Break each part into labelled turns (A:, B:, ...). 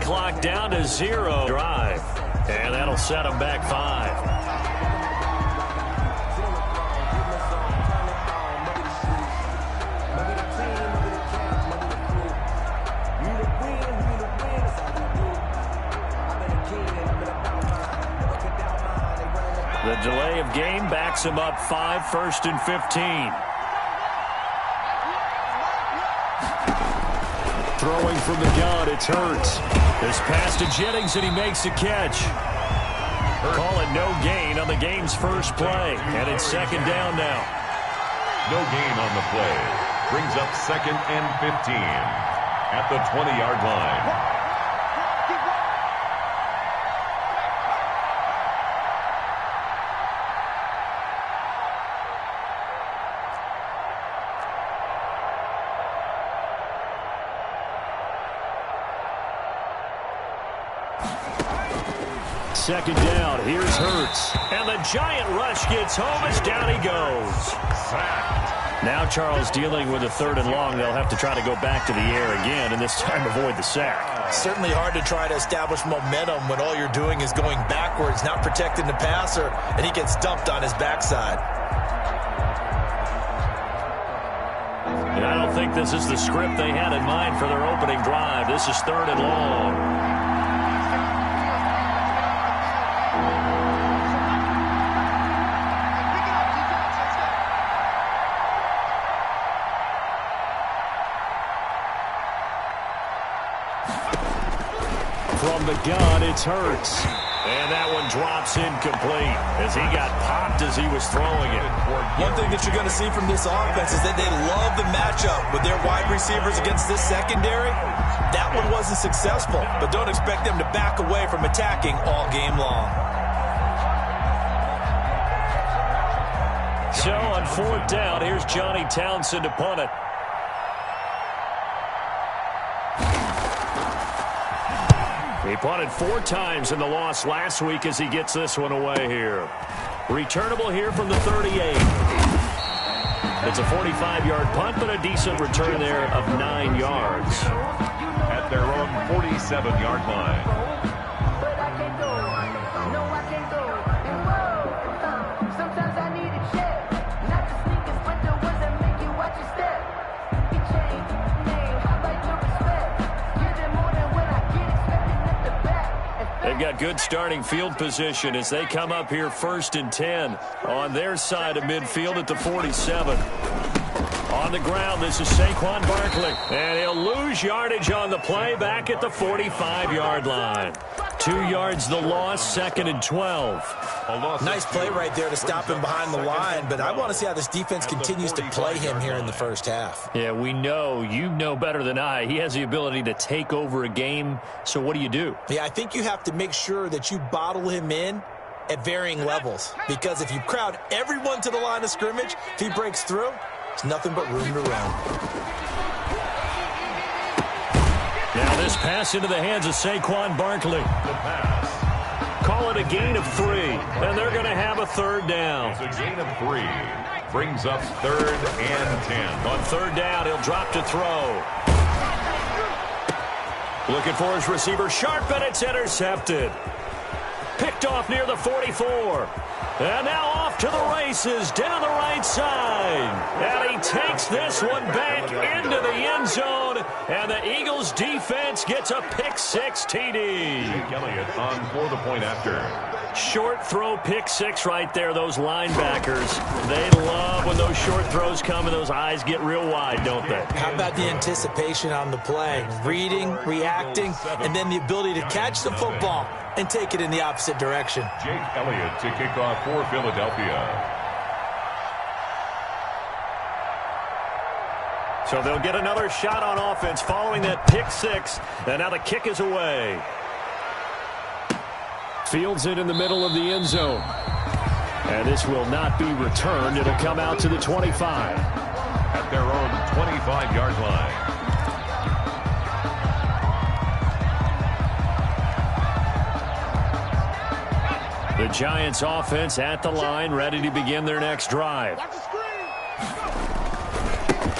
A: clock down to 0. Drive. And that'll set them back 5. The delay of game backs him up 5, 1st and 15. Throwing from the gun, it's Hurts. This pass to Jennings, and he makes a catch. Call it no gain on the game's first play, and it's 2nd down now.
B: No gain on the play. Brings up 2nd and 15 at the 20-yard line.
A: Second down, here's Hurts. And the giant rush gets home as down he goes. Sacked. Now Charles dealing with a 3rd and long. They'll have to try to go back to the air again, and this time avoid the sack.
C: Certainly hard to try to establish momentum when all you're doing is going backwards, not protecting the passer, and he gets dumped on his backside.
A: And I don't think this is the script they had in mind for their opening drive. This is 3rd and long. From the gun, it's Hurts. And that one drops incomplete as he got popped as he was throwing it.
C: One thing that you're going to see from this offense is that they love the matchup with their wide receivers against this secondary. That one wasn't successful, but don't expect them to back away from attacking all game long.
A: So on 4th down, here's Johnny Townsend to punt it. He punted 4 times in the loss last week as he gets this one away here. Returnable here from the 38. It's a 45-yard punt, but a decent return there of 9 yards.
B: At their own 47-yard line.
A: They've got good starting field position as they come up here 1st and 10 on their side of midfield at the 47. On the ground, this is Saquon Barkley. And he'll lose yardage on the play back at the 45-yard line. 2 yards the loss, 2nd and 12.
C: Nice play right there to stop him behind the line, but I want to see how this defense continues to play him here in the first half.
A: Yeah, we know, you know better than I, he has the ability to take over a game, so what do?
C: Yeah, I think you have to make sure that you bottle him in at varying levels, because if you crowd everyone to the line of scrimmage, if he breaks through, it's nothing but room to run.
A: Now this pass into the hands of Saquon Barkley.
B: The pass.
A: Call it a gain of 3, and they're going to have a 3rd down.
B: It's a gain of 3. Brings up 3rd and 10.
A: On 3rd down, he'll drop to throw. Looking for his receiver, Sharp, and it's intercepted. Picked off near the 44. And now off to the races down the right side. And he takes this one back into the end zone. And the Eagles defense gets a pick-6 TD.
B: Jake Elliott on for the point after.
A: Short throw pick-6 right there, those linebackers. They love when those short throws come and those eyes get real wide, don't they?
C: How about the anticipation on the play? Reading, reacting, and then the ability to catch the football and take it in the opposite direction.
B: Jake Elliott to kick off for Philadelphia.
A: So they'll get another shot on offense following that pick-6, and now the kick is away. Fields it in the middle of the end zone. And this will not be returned. It'll come out to the 25.
B: At their own 25-yard line.
A: The Giants offense at the line, ready to begin their next drive.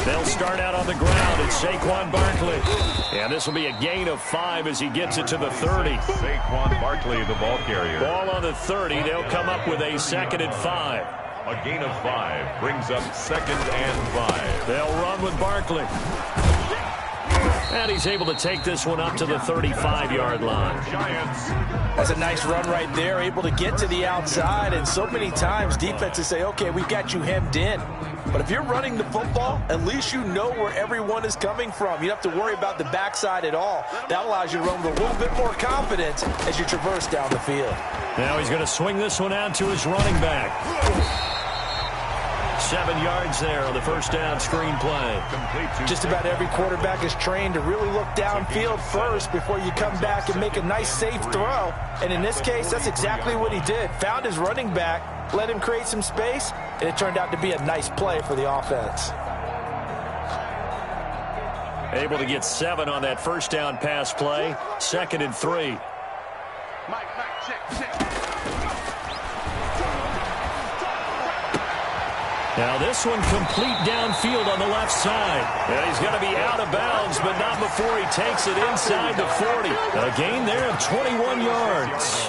A: They'll start out on the ground. It's Saquon Barkley. And this will be a gain of 5 as he gets it to the 30.
B: Saquon Barkley, the ball carrier.
A: Ball on the 30. They'll come up with a 2nd and 5.
B: A gain of 5 brings up 2nd and 5.
A: They'll run with Barkley. And he's able to take this one up to the 35-yard line.
B: Giants.
C: That's a nice run right there, able to get to the outside. And so many times defenses say, okay, we've got you hemmed in. But if you're running the football, at least you know where everyone is coming from. You don't have to worry about the backside at all. That allows you to run with a little bit more confidence as you traverse down the field.
A: Now he's going to swing this one out to his running back. 7 yards there on the first down screen play.
C: Just about every quarterback is trained to really look downfield first before you come back and make a nice, safe throw. And in this case, that's exactly what he did. Found his running back, let him create some space, and it turned out to be a nice play for the offense.
A: Able to get 7 on that first down pass play. 2nd and 3. Now this one complete downfield on the left side. And he's going to be out of bounds, but not before he takes it inside the 40. A gain there of 21 yards.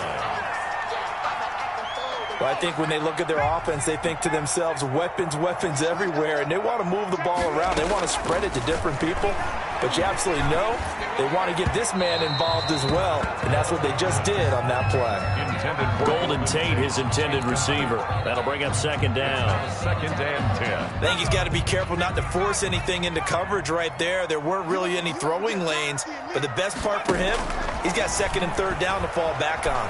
C: Well, I think when they look at their offense, they think to themselves, weapons, weapons everywhere, and they want to move the ball around. They want to spread it to different people. But you absolutely know they want to get this man involved as well, and that's what they just did on that play.
A: Golden Tate, his intended receiver. That'll bring up 2nd down.
B: 2nd and 10.
C: I think he's got to be careful not to force anything into coverage right there. There weren't really any throwing lanes, but the best part for him, he's got 2nd and 3rd down to fall back on.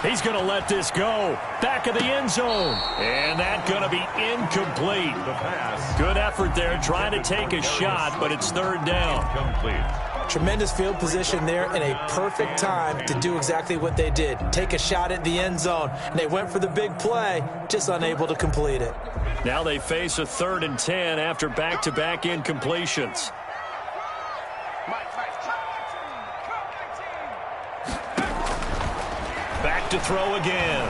A: He's going to let this go. Back of the end zone. And that's going to be incomplete.
B: The pass.
A: Good effort there trying to take a shot, but it's 3rd down.
B: Complete.
C: Tremendous field position there and a perfect time to do exactly what they did. Take a shot at the end zone. And they went for the big play, just unable to complete it.
A: Now they face a 3rd and 10 after back-to-back incompletions. Back to throw again.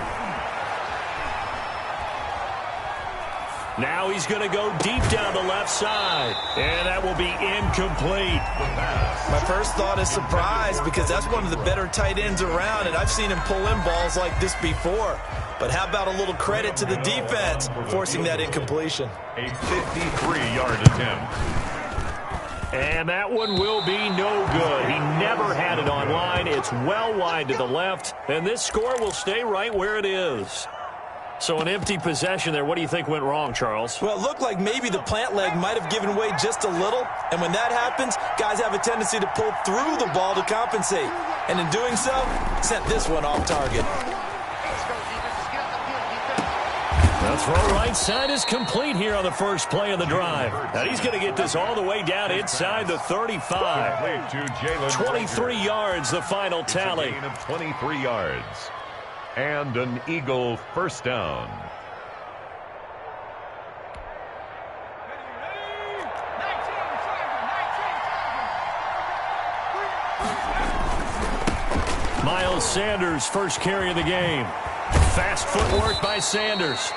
A: Now he's going to go deep down the left side. And that will be incomplete.
C: My first thought is surprise because that's one of the better tight ends around, and I've seen him pull in balls like this before. But how about a little credit to the defense forcing that incompletion?
B: A 53-yard attempt.
A: And that one will be no good. He never had it on line. It's well wide to the left, and this score will stay right where it is. So an empty possession there. What do you think went wrong, Charles?
C: Well, it looked like maybe the plant leg might have given way just a little, and when that happens, guys have a tendency to pull through the ball to compensate. And in doing so, sent this one off target.
A: The throw right side is complete here on the first play of the drive. And he's going to get this all the way down inside the 35. 23 yards, the final tally.
B: A gain of 23 yards. And an Eagle first down.
A: Miles Sanders, first carry of the game. Fast footwork by Sanders.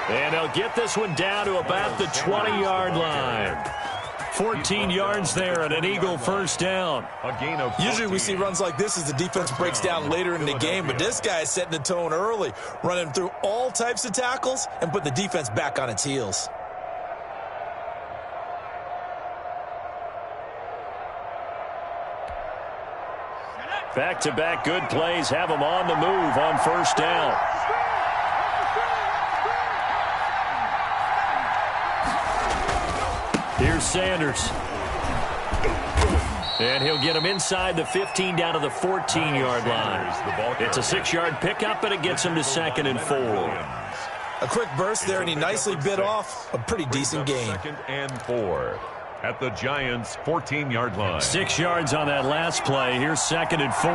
A: And they'll get this one down to about the 20-yard line. 14 yards there and an Eagle first down.
B: A gain of 14.
C: Usually we see runs like this as the defense breaks down later in the game, but this guy is setting the tone early, running through all types of tackles and put the defense back on its heels.
A: Back-to-back good plays have them on the move on first down. Here's Sanders. And he'll get him inside the 15 down to the 14-yard line. It's a 6-yard pickup, and it gets him to 2nd and 4.
C: A quick burst there, and he nicely bit off a pretty decent gain.
B: 2nd and 4 at the Giants' 14-yard line.
A: 6 yards on that last play. Here's 2nd and 4.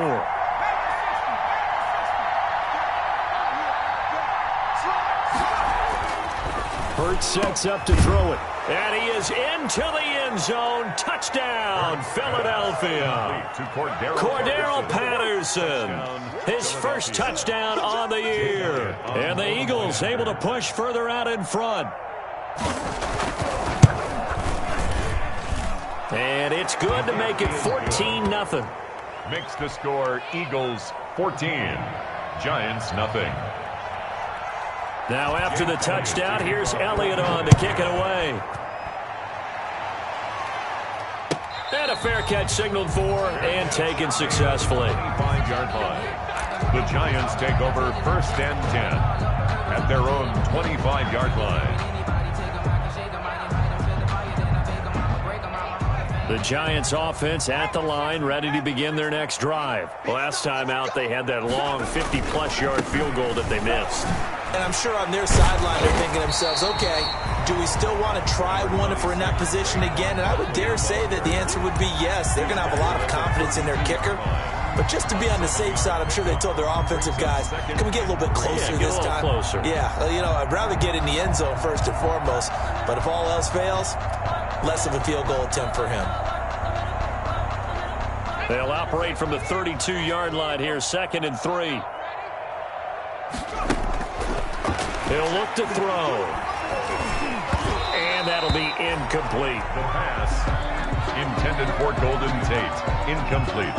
A: Hurts sets up to throw it. And he is into the end zone. Touchdown, Philadelphia. Cordero Patterson. His first touchdown on the year. And the Eagles able to push further out in front. And it's good to make it 14-0.
B: Makes the score Eagles 14, Giants nothing.
A: Now after the touchdown, here's Elliott on to kick it away. And a fair catch signaled for and taken successfully.
B: 25-yard line. The Giants take over 1st and 10 at their own 25-yard line.
A: The Giants offense at the line, ready to begin their next drive. Last time out, they had that long 50-plus yard field goal that they missed.
C: And I'm sure on their sideline they're thinking to themselves, okay, do we still want to try one if we're in that position again? And I would dare say that the answer would be yes. They're going to have a lot of confidence in their kicker. But just to be on the safe side, I'm sure they told their offensive guys, can we get a little bit closer this time?
A: Closer.
C: Yeah, I'd rather get in the end zone first and foremost. But if all else fails, less of a field goal attempt for him.
A: They'll operate from the 32-yard line here, 2nd and 3. He'll look to throw. And that'll be incomplete.
B: The pass intended for Golden Tate. Incomplete.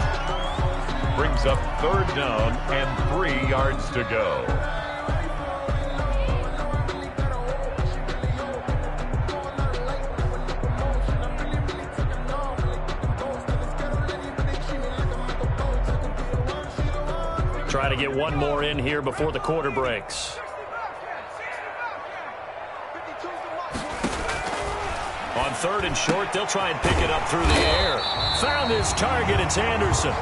B: Brings up 3rd down and 3 yards to go.
A: Try to get one more in here before the quarter breaks. On 3rd and short, they'll try and pick it up through the air. Found his target, it's Anderson.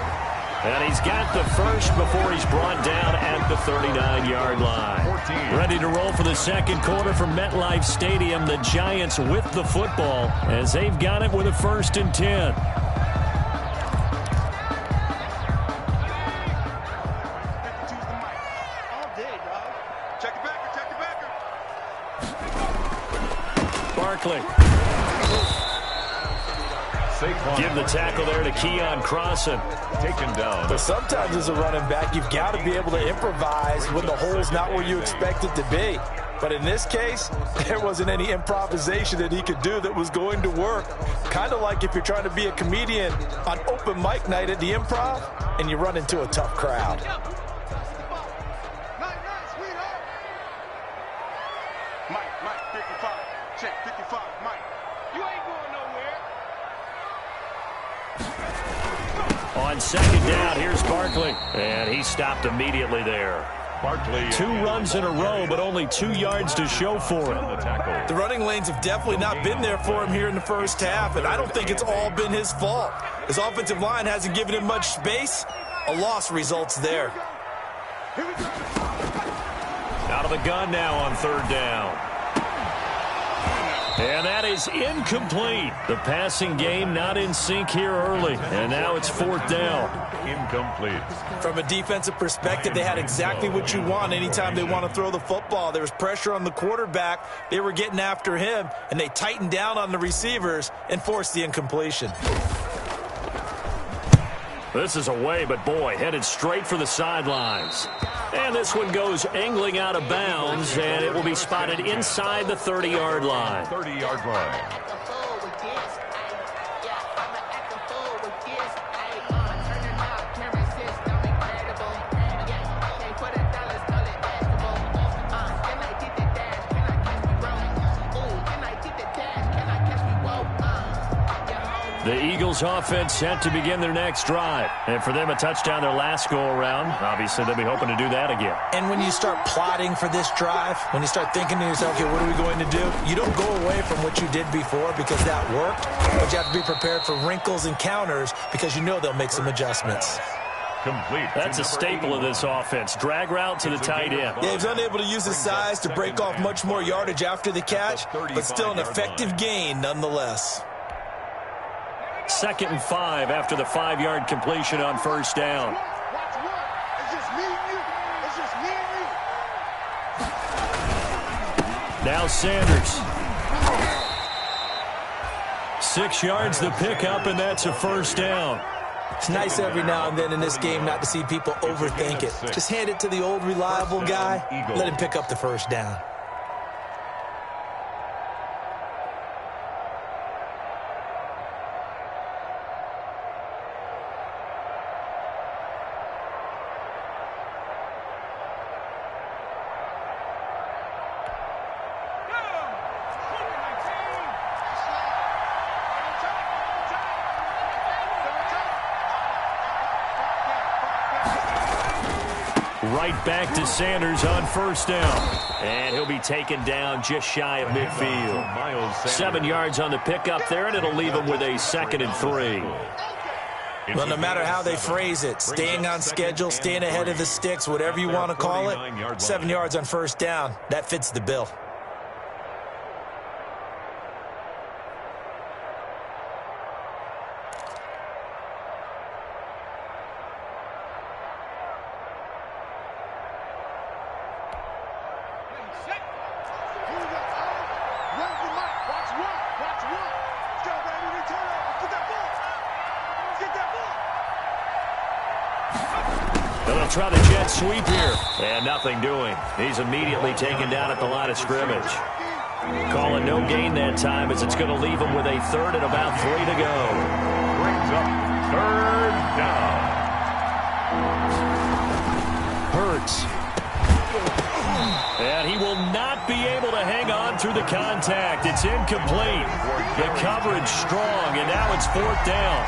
A: And he's got the first before he's brought down at the 39-yard line. 14. Ready to roll for the second quarter from MetLife Stadium. The Giants with the football as they've got it with a 1st and 10. Barkley. Give the tackle there to Keon Crossan.
B: Taken down.
C: But sometimes as a running back, you've got to be able to improvise when the hole's not where you expect it to be. But in this case, there wasn't any improvisation that he could do that was going to work. Kind of like if you're trying to be a comedian on open mic night at the Improv and you run into a tough crowd.
D: Mike, 55. Check, 55, Mike. You ain't going nowhere.
A: On 2nd down, here's Barkley. And he stopped immediately there.
B: Barkley.
A: 2 runs in a row, but only 2 yards to show for him.
C: The running lanes have definitely not been there for him here in the first half, and I don't think it's all been his fault. His offensive line hasn't given him much space. A loss results there.
A: Out of the gun now on 3rd down. And that is incomplete. The passing game not in sync here early. And now it's 4th down.
B: Incomplete.
C: From a defensive perspective, they had exactly what you want anytime they want to throw the football. There was pressure on the quarterback. They were getting after him, and they tightened down on the receivers and forced the incompletion.
A: This is away, but boy, headed straight for the sidelines. And this one goes angling out of bounds, and it will be spotted inside the 30-yard line.
B: 30-yard line.
A: The Eagles offense set to begin their next drive. And for them, a touchdown their last go-around. Obviously, they'll be hoping to do that again.
C: And when you start plotting for this drive, when you start thinking to yourself, okay, what are we going to do? You don't go away from what you did before because that worked. But you have to be prepared for wrinkles and counters because you know they'll make some adjustments.
B: Complete.
A: That's a staple of this offense. Drag route to the tight end.
C: Yeah, he's unable to use his size to break off much more yardage after the catch, but still an effective gain nonetheless.
A: 2nd and 5 after the 5-yard completion on 1st down.
D: It's just me and you. It's just me and you.
A: Now Sanders. 6 yards the pickup, and that's a 1st down.
C: It's nice every now and then in this game not to see people overthink it. Just hand it to the old reliable guy. Let him pick up the 1st down.
A: Right back to Sanders on first down. And he'll be taken down just shy of midfield. 7 yards on the pickup there, and it'll leave him with a 2nd and 3.
C: Well, no matter how they phrase it, staying on schedule, staying ahead of the sticks, whatever you want to call it, 7 yards on first down, that fits the bill.
A: They'll try the jet sweep here. And nothing doing. He's immediately taken down at the line of scrimmage. Calling no gain that time as it's going to leave him with a 3rd and about 3 to go.
B: Brings up 3rd down.
A: Hurts. And he will not be able to hang on through the contact. It's incomplete. The coverage strong, and now it's 4th down.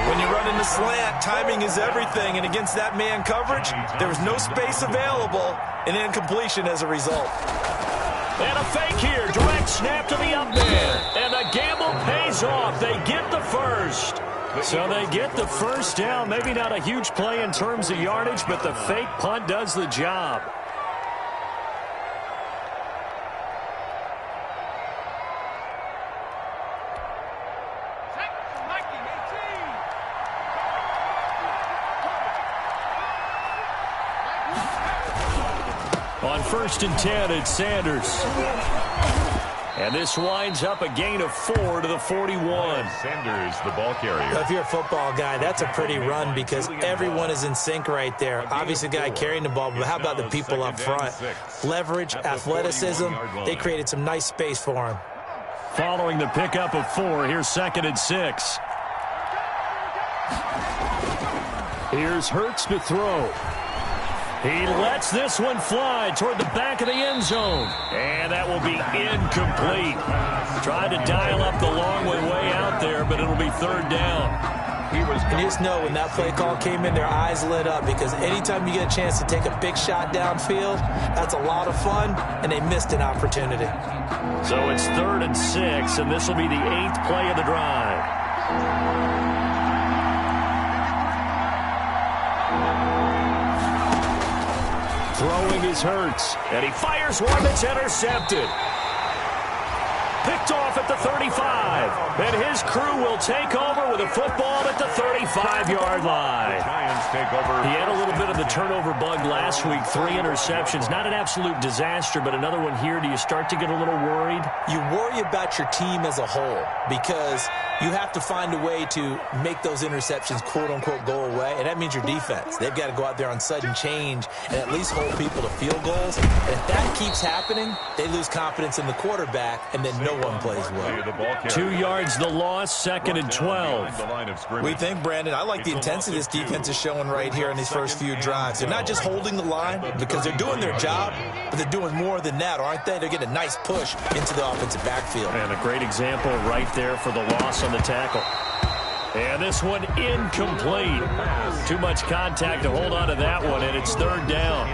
C: When you run in the slant, timing is everything, and against that man coverage, there was no space available, and incompletion as a result.
A: And a fake here, direct snap to the up man, and the gamble pays off. They get the first. So they get the first down. Maybe not a huge play in terms of yardage, but the fake punt does the job. On 1st and 10, it's Sanders. And this winds up a gain of 4 to the 41.
B: Sanders, the ball carrier.
C: If you're a football guy, that's a pretty run because everyone is in sync right there. Obviously, the guy carrying the ball, but how about the people up front? Leverage, athleticism, they created some nice space for him.
A: Following the pickup of 4, here's 2nd and 6. Here's Hurts to throw. He lets this one fly toward the back of the end zone. And that will be incomplete. Tried to dial up the long way out there, but it'll be 3rd down.
C: And you just know when that play call came in, their eyes lit up because anytime you get a chance to take a big shot downfield, that's a lot of fun, and they missed an opportunity.
A: So it's 3rd and 6, and this will be the 8th play of the drive. Throwing his Hurts, and he fires one that's intercepted. Picked off at the 35, and his crew will take over with a football at the 35-yard line. He had a little bit of the turnover bug last week, 3 interceptions. Not an absolute disaster, but another one here. Do you start to get a little worried?
C: You worry about your team as a whole because you have to find a way to make those interceptions, quote-unquote, go away, and that means your defense. They've got to go out there on sudden change and at least hold people to field goals. And if that keeps happening, they lose confidence in the quarterback, and then no one plays well.
A: 2 yards the loss, 2nd and 12.
C: We think, Brandon, I like the intensity this defense is showing right here in these first few drives. They're not just holding the line because they're doing their job, but they're doing more than that, aren't they? They're getting a nice push into the offensive backfield.
A: And a great example right there for the loss on the tackle. And this one incomplete. Too much contact to hold on to that one, and it's 3rd down.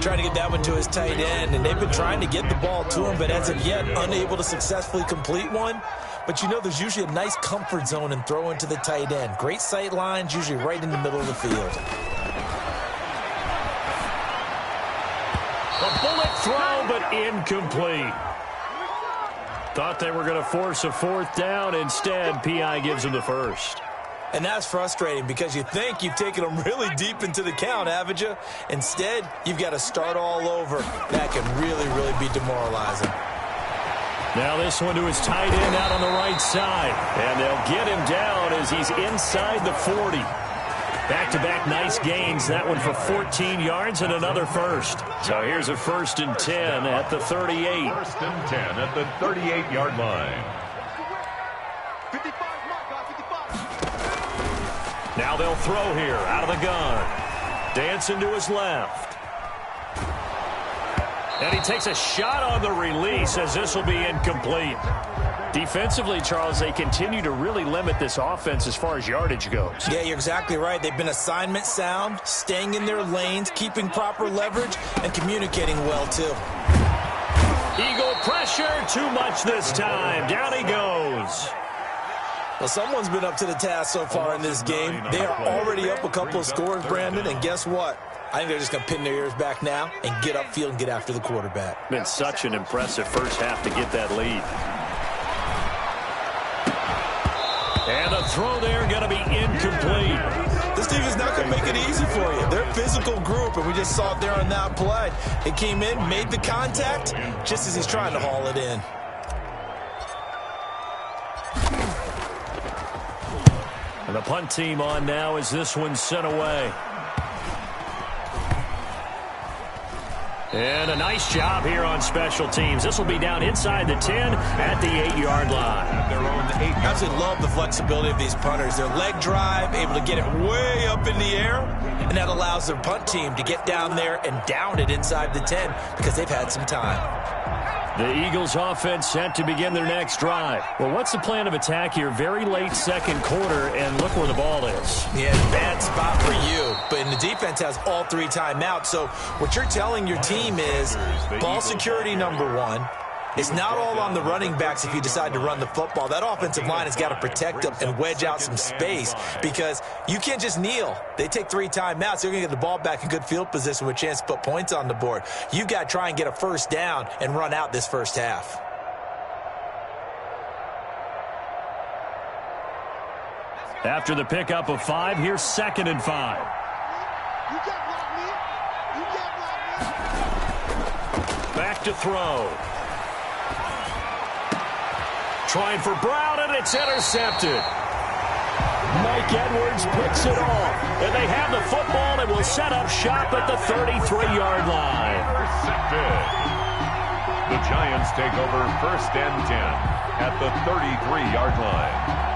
C: Trying to get that one to his tight end, and they've been trying to get the ball to him, but as of yet, unable to successfully complete one. But you know there's usually a nice comfort zone in throwing to the tight end. Great sight lines, usually right in the middle of the field.
A: A bullet throw, but incomplete. Thought they were going to force a 4th down. Instead, P.I. gives them the first.
C: And that's frustrating because you think you've taken them really deep into the count, haven't you? Instead, you've got to start all over. That can really, really be demoralizing.
A: Now this one to his tight end out on the right side. And they'll get him down as he's inside the 40. Back-to-back nice gains. That one for 14 yards and another first. So here's a 1st and 10 at the 38.
B: 1st and 10 at the 38-yard line.
D: 55, mark, 55.
A: Now they'll throw here out of the gun. Dancing to his left. And he takes a shot on the release as this will be incomplete. Defensively, Charles, they continue to really limit this offense as far as yardage goes.
C: Yeah, you're exactly right. They've been assignment sound, staying in their lanes, keeping proper leverage, and communicating well, too.
A: Eagle pressure, too much this time. Down he goes.
C: Well, someone's been up to the task so far in this game. They are already up a couple of scores, Brandon, and guess what? I think they're just going to pin their ears back now and get upfield and get after the quarterback.
A: Been such an impressive first half to get that lead. And a throw there going to be incomplete.
C: This team is not going to make it easy for you. They're a physical group, and we just saw it there on that play. It came in, made the contact, just as he's trying to haul it in.
A: And the punt team on now as this one's sent away. And a nice job here on special teams. This will be down inside the 10 at the 8-yard line.
C: Their own 8. I absolutely love the flexibility of these punters. Their leg drive, able to get it way up in the air, and that allows their punt team to get down there and down it inside the 10 because they've had some time.
A: The Eagles offense set to begin their next drive. Well, what's the plan of attack here? Very late second quarter, and look where the ball is.
C: Yeah, bad spot for you. But the defense has all 3 timeouts. So what you're telling your team is ball security #1. It's not all on the running backs if you decide to run the football. That offensive line has got to protect them and wedge out some space because you can't just kneel. They take 3 timeouts. They're going to get the ball back in good field position with a chance to put points on the board. You've got to try and get a first down and run out this first half.
A: After the pickup of 5, here's 2nd and 5.
D: You can't block me. You can't block me.
A: Back to throw. Trying for Brown, and it's intercepted. Mike Edwards picks it off. And they have the football and will set up shop at the 33-yard line.
B: Intercepted. The Giants take over 1st and 10 at the 33-yard line.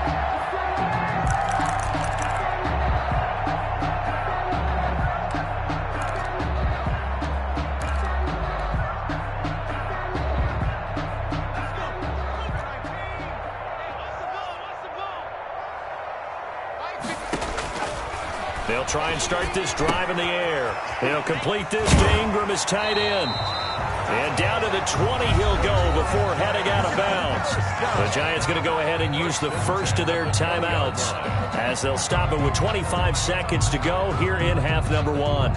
A: They'll try and start this drive in the air. They'll complete this to Ingram as tight end. And down to the 20 he'll go before heading out of bounds. The Giants going to go ahead and use the first of their timeouts as they'll stop it with 25 seconds to go here in half number 1.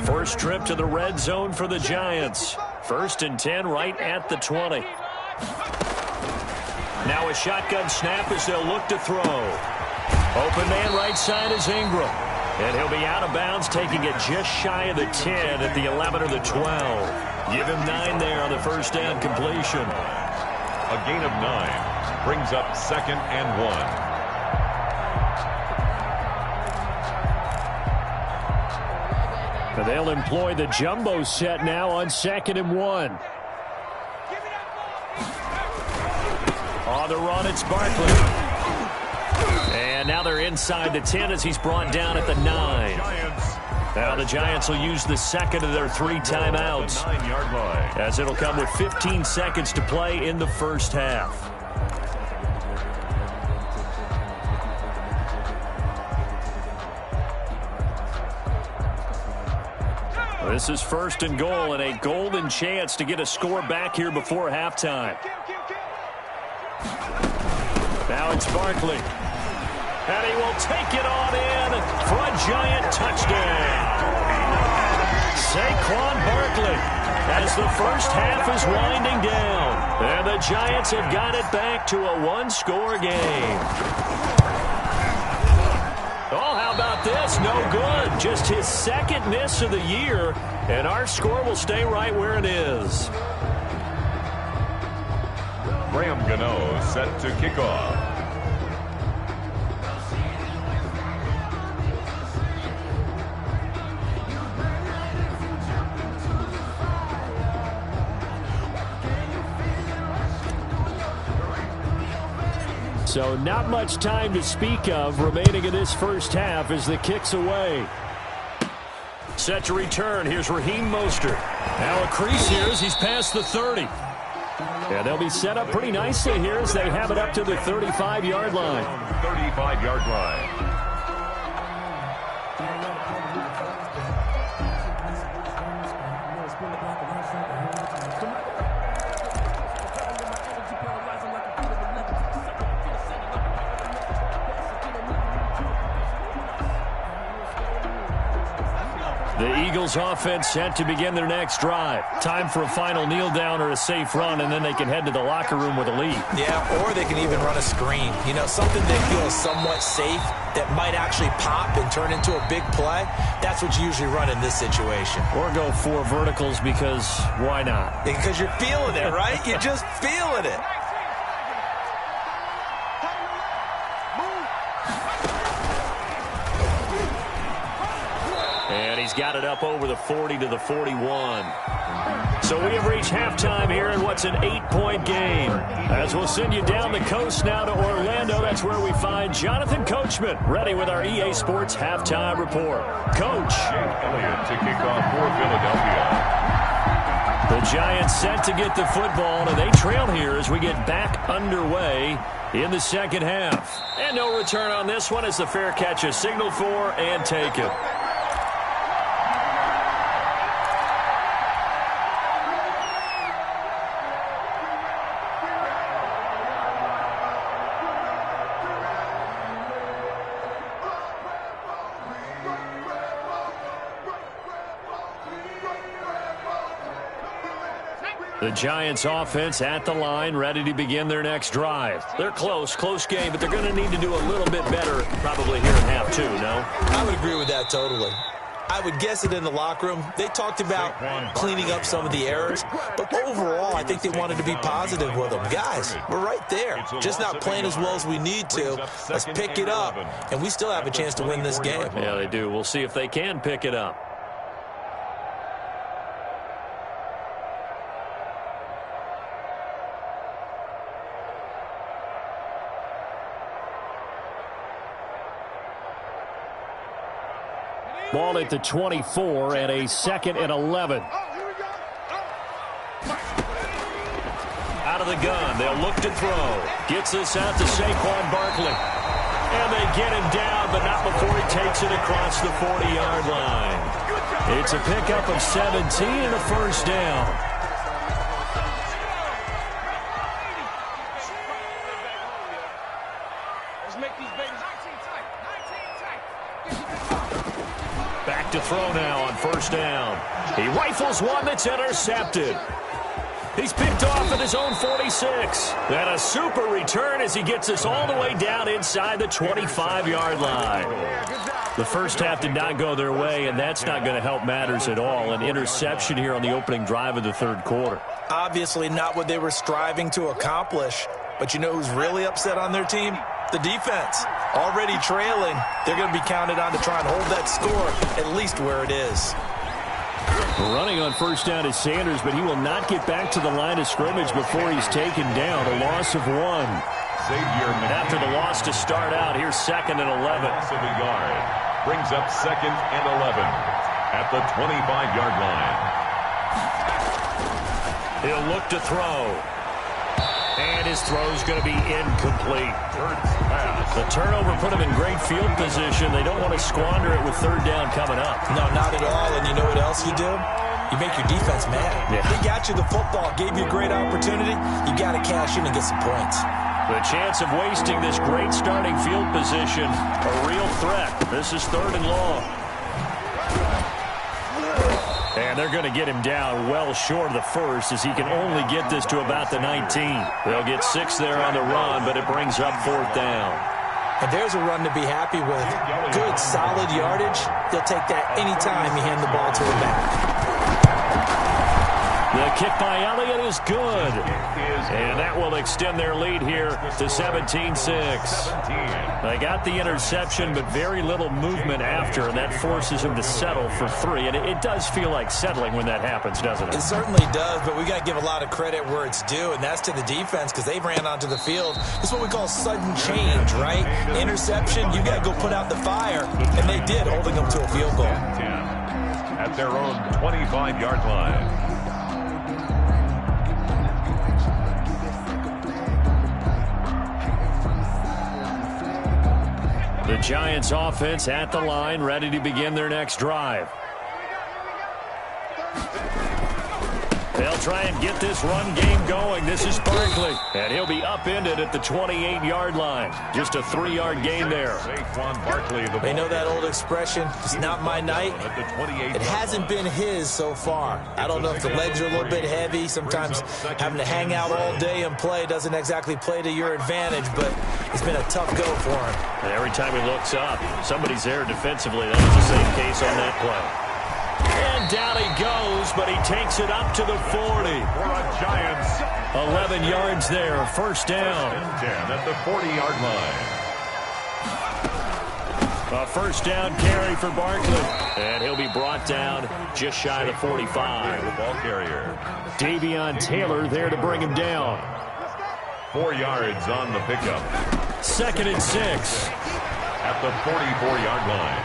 A: First trip to the red zone for the Giants. 1st and 10 right at the 20. Now a shotgun snap as they'll look to throw. Open man right side is Ingram. And he'll be out of bounds, taking it just shy of the 10 at the 11 or the 12. Give him 9 there on the first down completion.
B: A gain of 9 brings up 2nd and 1.
A: They'll employ the jumbo set now on 2nd and 1. On the run, it's Barkley. And now they're inside the 10 as he's brought down at the 9. Now the Giants will use the 2nd of their 3 timeouts, as it'll come with 15 seconds to play in the first half. This is 1st and goal and a golden chance to get a score back here before halftime. Now it's Barkley. And he will take it on in for a Giant touchdown. Saquon Barkley as the first half is winding down. And the Giants have got it back to a 1-score game. Oh, how about this? No good. Just his 2nd miss of the year, and our score will stay right where it is.
B: Graham Gano set to kick off.
A: So not much time to speak of remaining in this first half as the kick's away. Set to return. Here's Raheem Mostert. Now a crease here as he's past the 30. Yeah, they'll be set up pretty nicely here as they have it up to the 35-yard line.
B: 35-yard line.
A: The Eagles offense set to begin their next drive. Time for a final kneel down or a safe run, and then they can head to the locker room with a lead.
C: Yeah, or they can even run a screen. You know, something they feel is somewhat safe that might actually pop and turn into a big play. That's what you usually run in this situation.
A: Or go 4 verticals because why not?
C: Because you're feeling it, right? You're just feeling it.
A: And he's got it up over the 40 to the 41. So we have reached halftime here in what's an 8-point game. As we'll send you down the coast now to Orlando, that's where we find Jonathan Coachman, ready with our EA Sports Halftime Report. Coach.
B: Jake Elliott to kick off for Philadelphia.
A: The Giants set to get the football, and they trail here as we get back underway in the second half. And no return on this one as the fair catch is signaled for and taken. The Giants offense at the line, ready to begin their next drive. They're close game, but they're going to need to do a little bit better probably here in half two, no?
C: I would agree with that totally. I would guess it in the locker room. They talked about cleaning up some of the errors, but overall, I think they wanted to be positive with them. Guys, we're right there. Just not playing as well as we need to. Let's pick it up, and we still have a chance to win this game.
A: Yeah, they do. We'll see if they can pick it up. Ball at the 24 and a 2nd and 11. Out of the gun, they'll look to throw. Gets this out to Saquon Barkley. And they get him down, but not before he takes it across the 40-yard line. It's a pickup of 17 and a first down. Back to throw now on first down. He rifles one that's intercepted. He's picked off at his own 46. And a super return as he gets us all the way down inside the 25-yard line. The first half did not go their way, and that's not going to help matters at all. An interception here on the opening drive of the third quarter.
C: Obviously not what they were striving to accomplish. But you know who's really upset on their team? The defense. Already trailing. They're going to be counted on to try and hold that score at least where it is.
A: Running on first down is Sanders, but he will not get back to the line of scrimmage before he's taken down. A loss of 1. After the loss to start out, here's 2nd and 11.
B: Loss of a yard. Brings up 2nd and 11 at the 25-yard line.
A: He'll look to throw. And his throw's going to be incomplete. The turnover put him in great field position. They don't want to squander it with third down coming up.
C: No, not at all. And you know what else you do? You make your defense mad.
A: Yeah.
C: They got you the football, gave you a great opportunity. You got to cash in and get some points.
A: The chance of wasting this great starting field position, a real threat. This is 3rd and long. And they're going to get him down well short of the first as he can only get this to about the 19. They'll get 6 there on the run, but it brings up 4th down.
C: And there's a run to be happy with. Good, solid yardage. They'll take that anytime you hand the ball to a back.
A: The kick by Elliott is good. And that will extend their lead here to 17-6. They got the interception, but very little movement after, and that forces him to settle for 3. And it does feel like settling when that happens, doesn't it?
C: It certainly does, but we got to give a lot of credit where it's due, and that's to the defense because they ran onto the field. This is what we call sudden change, right? Interception, you got to go put out the fire, and they did, holding them to a field goal.
B: At their own 25-yard line.
A: The Giants offense at the line, ready to begin their next drive. They'll try and get this run game going. This is Barkley, and he'll be upended at the 28-yard line. Just a 3-yard gain there.
C: They know that old expression, it's not my night. It hasn't been his so far. I don't know if the legs are a little bit heavy. Sometimes having to hang out all day and play doesn't exactly play to your advantage, but it's been a tough go for him.
A: And every time he looks up, somebody's there defensively. That was the same case on that play. And down he goes, but he takes it up to the 40. 11 yards there, first down.
B: 10 at the 40-yard line.
A: A first down carry for Barkley. And he'll be brought down just shy of the 45.
B: The ball carrier.
A: Davion Taylor there to bring him down.
B: 4 yards on the pickup.
A: 2nd and 6.
B: At the 44-yard line.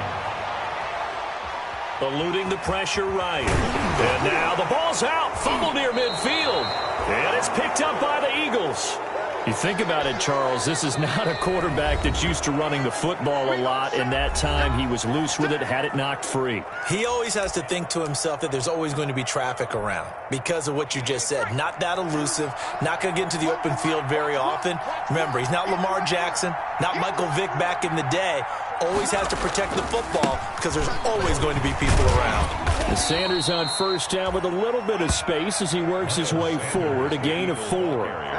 A: Eluding the pressure right. And now the ball's out. Fumble near midfield. And it's picked up by the Eagles. You think about it, Charles, this is not a quarterback that's used to running the football a lot. In that time, he was loose with it, had it knocked free.
C: He always has to think to himself that there's always going to be traffic around because of what you just said. Not that elusive, not going to get into the open field very often. Remember, he's not Lamar Jackson, not Michael Vick back in the day. Always has to protect the football because there's always going to be people around.
A: And Sanders on first down with a little bit of space as he works his way forward, a gain of 4.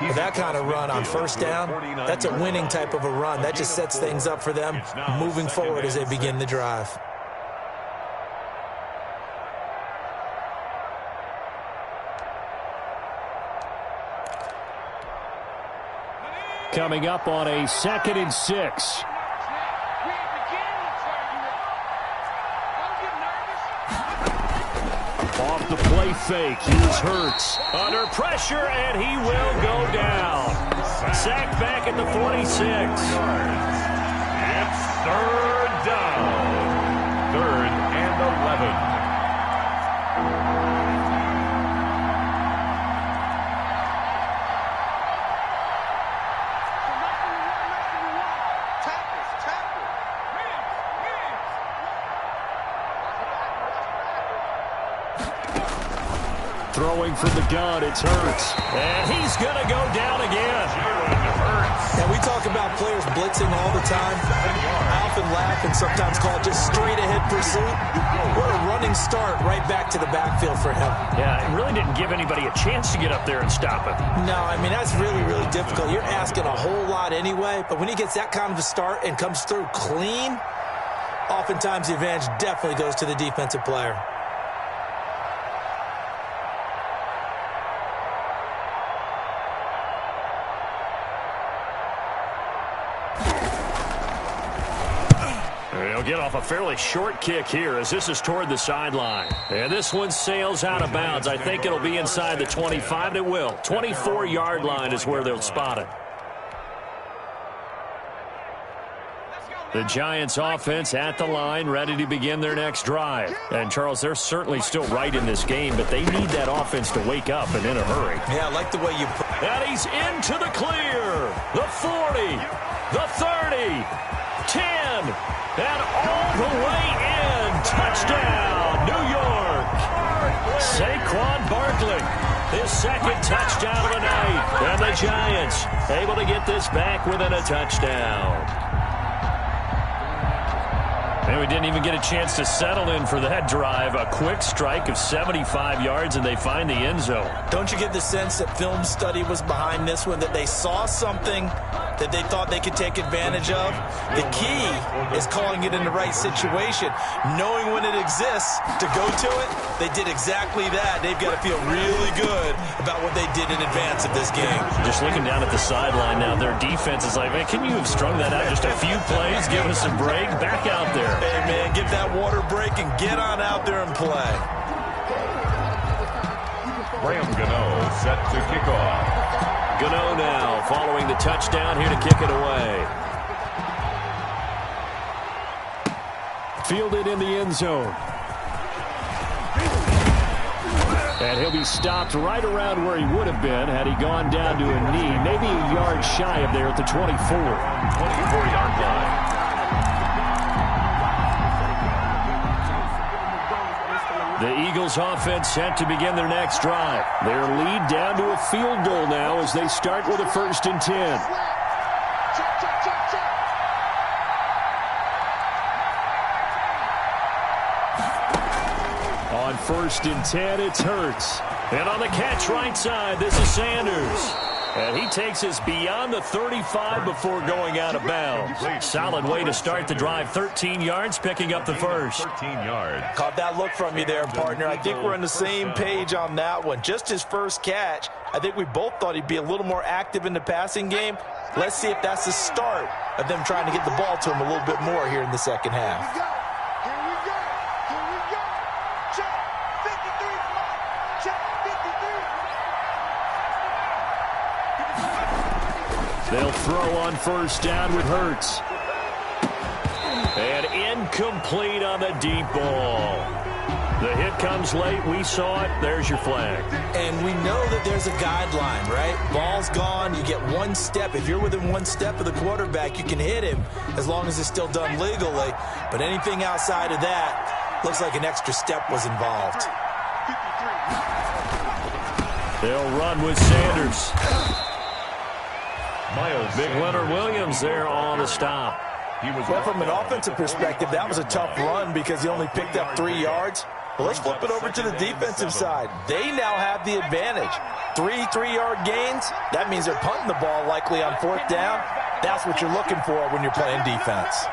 C: With that kind of run on first down, that's a winning type of a run. That just sets things up for them moving forward as they begin the drive.
A: Coming up on a 2nd and 6. Off the play fake, here's Hurts. Under pressure, and he will go down. Sacked back at the 46.
B: It's 3rd down. 3rd and 11.
A: Throwing from the gun, it's Hurts. And he's going to go down again.
C: And we talk about players blitzing all the time. I often laugh and sometimes call it just straight-ahead pursuit. What a running start right back to the backfield for him.
A: Yeah, it really didn't give anybody a chance to get up there and stop him.
C: No, I mean, that's really, really difficult. You're asking a whole lot anyway, but when he gets that kind of a start and comes through clean, oftentimes the advantage definitely goes to the defensive player.
A: He'll get off a fairly short kick here as this is toward the sideline. And this one sails out of bounds. I think it'll be inside the 25. It will. 24-yard line is where they'll spot it. The Giants offense at the line, ready to begin their next drive. And, Charles, they're certainly still right in this game, but they need that offense to wake up and in a hurry.
C: Yeah, I like the way you put it.
A: And he's into the clear. The 40, the 30, 10, and all the way in. Touchdown, New York. Saquon Barkley, his 2nd touchdown of the night. And the Giants able to get this back within a touchdown. And we didn't even get a chance to settle in for that drive. A quick strike of 75 yards, and they find the end zone.
C: Don't you get the sense that film study was behind this one, that they saw something that they thought they could take advantage of. The key is calling it in the right situation, knowing when it exists to go to it. They did exactly that. They've got to feel really good about what they did in advance of this game.
A: Just looking down at the sideline now, their defense is like, man, can you have strung that out just a few plays? Give us a break. Back out there.
C: Hey, man, give that water break and get on out there and play.
B: Graham Gano set to kick off.
A: Gano now following the touchdown here to kick it away. Fielded in the end zone. And he'll be stopped right around where he would have been had he gone down to a knee, maybe a yard shy of there at the 24.
B: 24-yard line.
A: The Eagles offense set to begin their next drive. Their lead down to a field goal now as they start with a 1st and 10. On 1st and 10, it's Hurts. And on the catch right side, this is Sanders. And he takes us beyond the 35 before going out of bounds. Solid way to start the drive. 13 yards, picking up the first.
B: 13 yards.
C: Caught that look from you there, partner. I think we're on the same page on that one. Just his first catch. I think we both thought he'd be a little more active in the passing game. Let's see if that's the start of them trying to get the ball to him a little bit more here in the second half.
A: They'll throw on 1st down with Hurts. And incomplete on the deep ball. The hit comes late. We saw it. There's your flag.
C: And we know that there's a guideline, right? Ball's gone. You get one step. If you're within one step of the quarterback, you can hit him as long as it's still done legally. But anything outside of that, looks like an extra step was involved.
A: They'll run with Sanders. Big Leonard Williams there on the stop.
C: Well, from an offensive perspective, that was a tough run because he only picked up 3 yards. Well, let's flip it over to the defensive side. They now have the advantage. 3-3-yard gains. That means they're punting the ball likely on 4th down. That's what you're looking for when you're playing defense.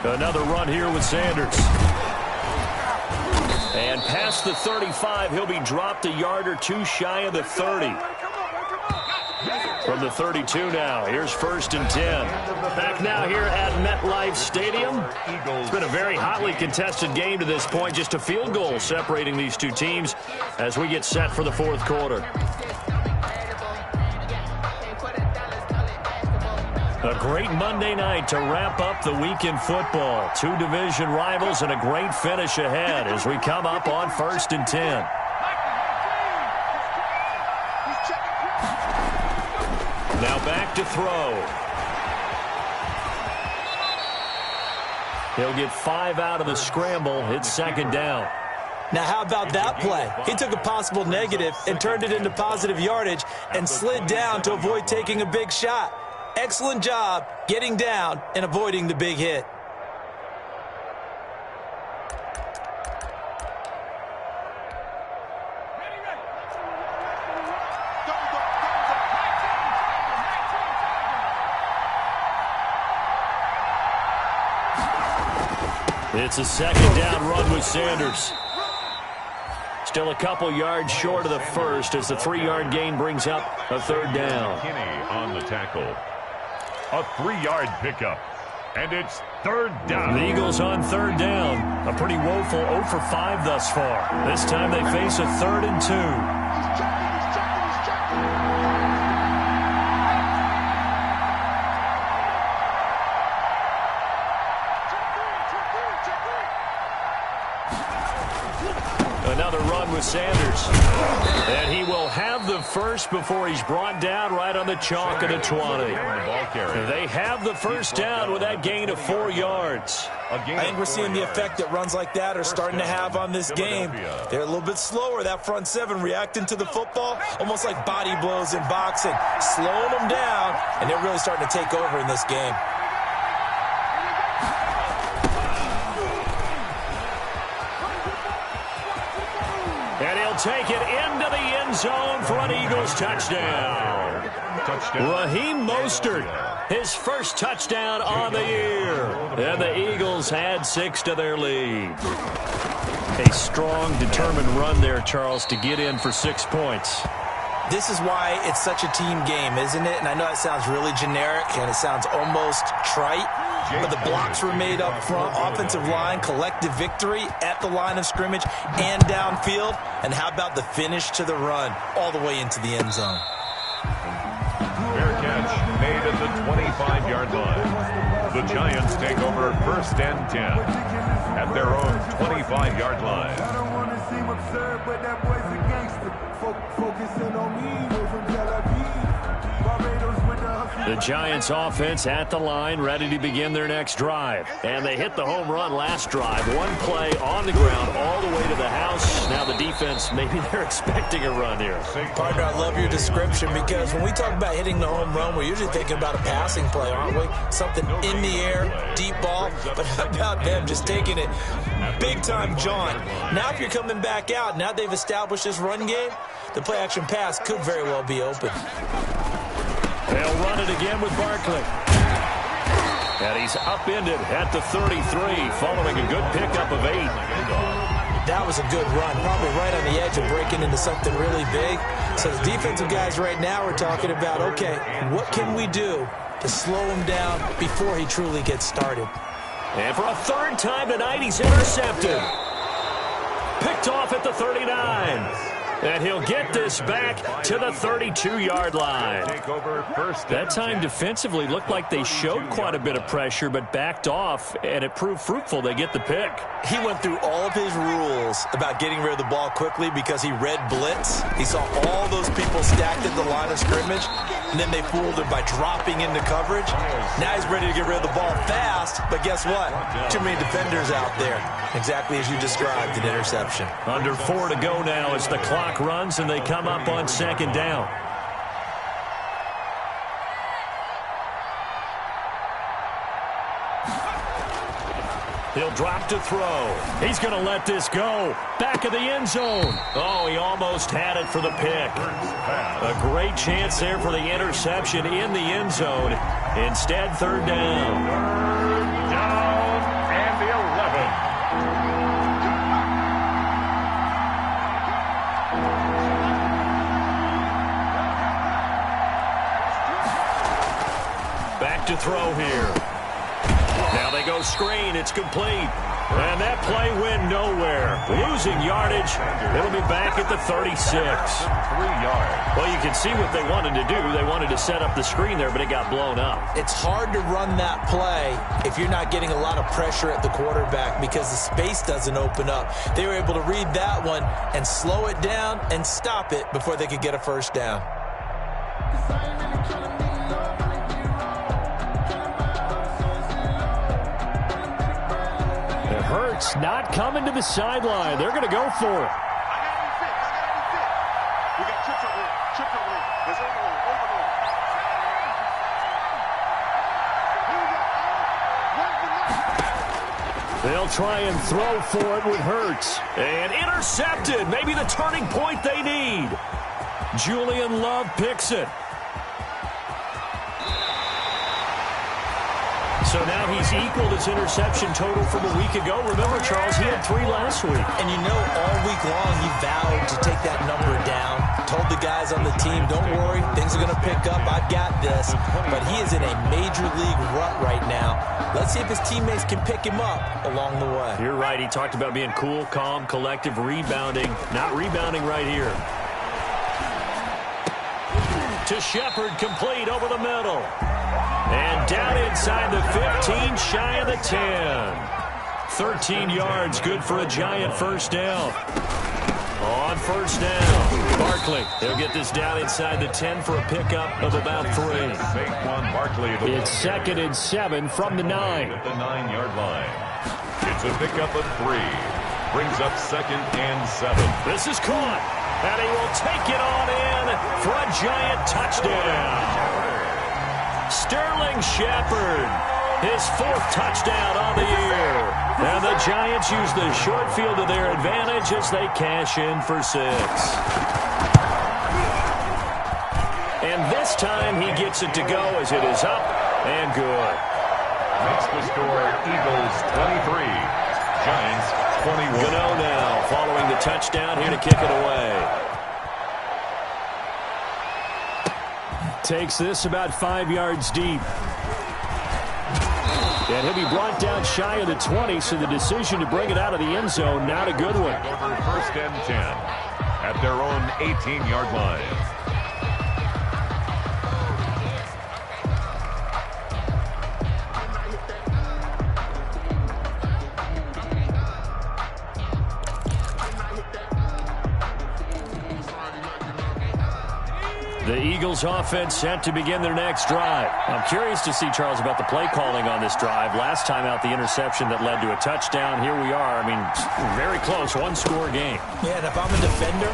A: Another run here with Sanders. And past the 35, he'll be dropped a yard or two shy of the 30. From the 32 now, here's 1st and 10. Back now here at MetLife Stadium. It's been a very hotly contested game to this point. Just a field goal separating these two teams as we get set for the 4th quarter. A great Monday night to wrap up the week in football. 2 division rivals and a great finish ahead as we come up on 1st and 10. Now back to throw. He'll get 5 out of the scramble. It's 2nd down.
C: Now, how about that play? He took a possible negative and turned it into positive yardage and slid down to avoid taking a big shot. Excellent job getting down and avoiding the big hit.
A: It's a 2nd down run with Sanders. Still a couple yards short of the first as the 3-yard gain brings up a 3rd down.
B: Kinney on the tackle. A 3-yard pickup. And it's 3rd down.
A: The Eagles on 3rd down. A pretty woeful 0 for 5 thus far. This time they face a 3rd and 2. Another run with Sanders. And he will have the first before he's brought down right on the chalk of the 20. They have the 1st down with that gain of 4 yards.
C: I think we're seeing the effect that runs like that are starting to have on this game. They're a little bit slower, that front 7, reacting to the football, almost like body blows in boxing, slowing them down, and they're really starting to take over in this game.
A: take it into the end zone for an Eagles touchdown. Raheem Mostert, his first touchdown on the year. And the Eagles add 6 to their lead. A strong, determined run there, Charles, to get in for 6 points.
C: This is why it's such a team game, isn't it? And I know it sounds really generic and it sounds almost trite, but the blocks were made up front, offensive line, collective victory at the line of scrimmage and downfield. And how about the finish to the run all the way into the end zone?
B: Fair catch made at the 25-yard line. The Giants take over 1st and 10 at their own 25-yard line.
E: I don't want to seem absurd, but that boy's a gangster. Focusing on me, way from Tel Aviv. Barbados with the hustle.
A: The Giants offense at the line, ready to begin their next drive. And they hit the home run last drive. One play on the ground all the way to the house. Now the defense, maybe they're expecting a run here.
C: Partner, I love your description because when we talk about hitting the home run, we're usually thinking about a passing play, aren't we? Something in the air, deep ball. But how about them just taking it big-time jaunt? Now if you're coming back out, now they've established this run game, the play-action pass could very well be open.
A: They'll run it again with Barkley. And he's upended at the 33, following a good pickup of 8.
C: That was a good run, probably right on the edge of breaking into something really big. So the defensive guys right now are talking about, okay, what can we do to slow him down before he truly gets started?
A: And for a 3rd time tonight, he's intercepted. Picked off at the 39. And he'll get this back to the 32-yard line. That time defensively looked like they showed quite a bit of pressure, but backed off, and it proved fruitful. They get the pick.
C: He went through all of his rules about getting rid of the ball quickly because he read blitz. He saw all those people stacked at the line of scrimmage, and then they fooled him by dropping into coverage. Now he's ready to get rid of the ball fast, but guess what? Too many defenders out there. Exactly as you described, an interception.
A: Under 4 to go now as the clock runs, and they come up on 2nd down. He'll drop to throw. He's going to let this go. Back of the end zone. Oh, he almost had it for the pick. A great chance there for the interception in the end zone. Instead, 3rd down.
B: 3rd down and the 11.
A: Back to throw here. Now they go screen. It's complete. And that play went nowhere. Losing yardage. It'll be back at the 36.
B: 3 yards.
A: Well, you can see what they wanted to do. They wanted to set up the screen there, but it got blown up.
C: It's hard to run that play if you're not getting a lot of pressure at the quarterback because the space doesn't open up. They were able to read that one and slow it down and stop it before they could get a 1st down.
A: Hurts not coming to the sideline. They're going to go for it.
D: We got trips over here. Trips over here. There's overload.
A: They'll try and throw for it with Hurts. And intercepted. Maybe the turning point they need. Julian Love picks it. So now he's equaled his interception total from a week ago. Remember, Charles, he had 3 last week.
C: And you know, all week long he vowed to take that number down. Told the guys on the team, don't worry, things are going to pick up. I've got this. But he is in a major league rut right now. Let's see if his teammates can pick him up along the way.
A: You're right. He talked about being cool, calm, collective, rebounding. Not rebounding right here. To Shepard, complete over the middle. And down inside the 15, shy of the 10. 13 yards, good for a Giant 1st down. On 1st down, Barkley. They'll get this down inside the 10 for a pickup of about 3. It's 2nd and 7 from the 9.
B: At the 9-yard line. It's a pickup of 3. Brings up 2nd and 7.
A: This is caught. And he will take it on in for a Giant touchdown. Sterling Shepard His 4th touchdown on the year. And the Giants use the short field to their advantage as they cash in for 6. And this time he gets it to go as it is up and good.
B: Makes the score Eagles 23, Giants 21.
A: Gano now following the touchdown here to kick it away. Takes this about 5 yards deep. And he'll be brought down shy of the 20, so the decision to bring it out of the end zone, not a good one.
B: Over 1st and 10 at their own 18-yard line.
A: The Eagles offense set to begin their next drive. I'm curious to see, Charles, about the play calling on this drive. Last time out, the interception that led to a touchdown. Here we are. I mean, very close, one-score game.
C: Yeah, and if I'm a defender,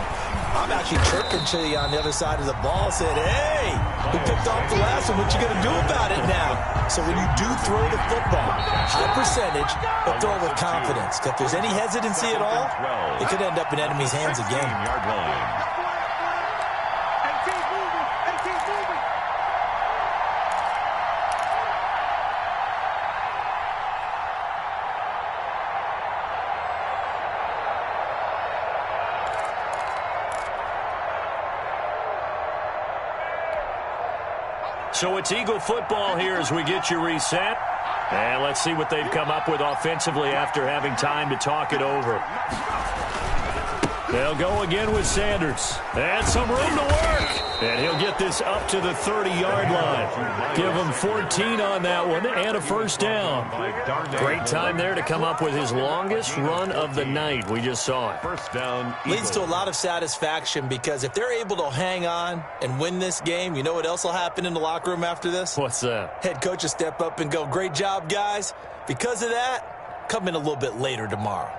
C: I'm actually chirping to you on the other side of the ball, said, hey, we picked off the last one. What you going to do about it now? So when you do throw the football, high percentage, but throw it with confidence. If there's any hesitancy at all, it could end up in enemy's hands again.
A: So it's Eagle football here as we get you reset. And let's see what they've come up with offensively after having time to talk it over. They'll go again with Sanders. And some room to work. And he'll get this up to the 30-yard line. Give him 14 on that one and a first down. Great time there to come up with his longest run of the night. We just saw it.
B: First down.
C: Leads to a lot of satisfaction because if they're able to hang on and win this game, you know what else will happen in the locker room after this?
A: What's that?
C: Head coach will step up and go, great job, guys. Because of that, come in a little bit later tomorrow.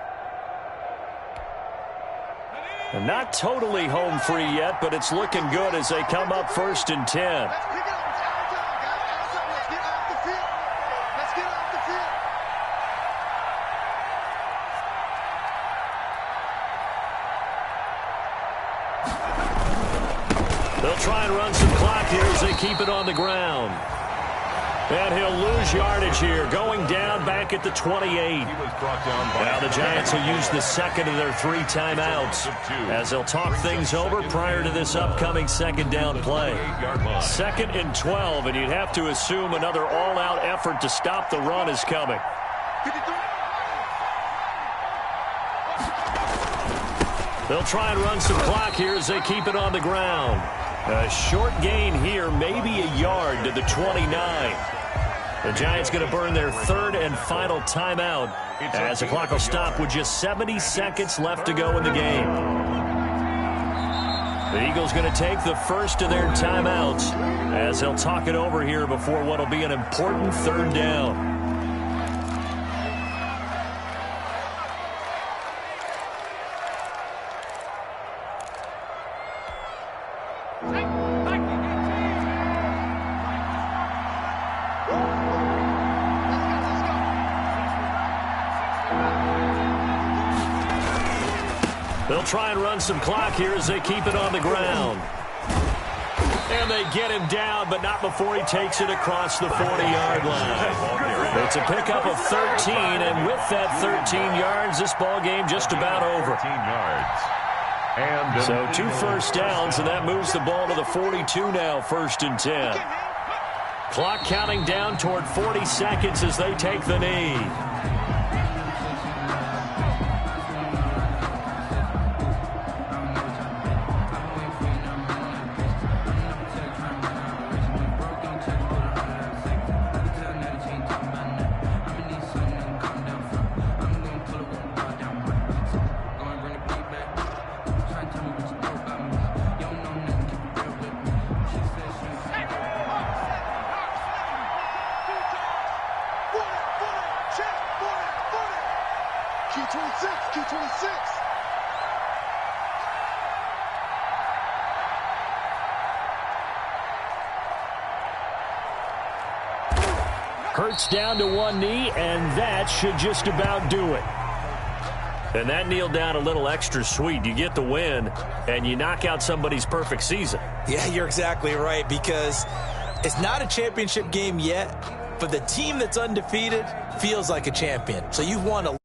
A: And not totally home free yet, but it's looking good as they come up 1st and 10. They'll try and run some clock here as they keep it on the ground. And he'll lose yardage here, going down back at the 28. Now the Giants will use the second of their 3 timeouts as they'll talk things over prior to this upcoming second down play. 2nd and 12, and you'd have to assume another all-out effort to stop the run is coming. They'll try and run some clock here as they keep it on the ground. A short gain here, maybe a yard to the 29. The Giants going to burn their 3rd and final timeout as the clock will stop with just 70 seconds left to go in the game. The Eagles going to take the first of their timeouts as they'll talk it over here before what will be an important 3rd down. They'll try and run some clock here as they keep it on the ground. And they get him down, but not before he takes it across the 40-yard line. It's a pickup of 13, and with that 13 yards, this ball game just about over.
B: 13 yards. And
A: so 2 first downs, and that moves the ball to the 42 now, 1st and 10. Clock counting down toward 40 seconds as they take the knee.
D: Q26.
A: Hurts down to one knee, and that should just about do it. And that kneel down a little extra sweet. You get the win, and you knock out somebody's perfect season.
C: Yeah, you're exactly right, because it's not a championship game yet, but the team that's undefeated feels like a champion. So you've won a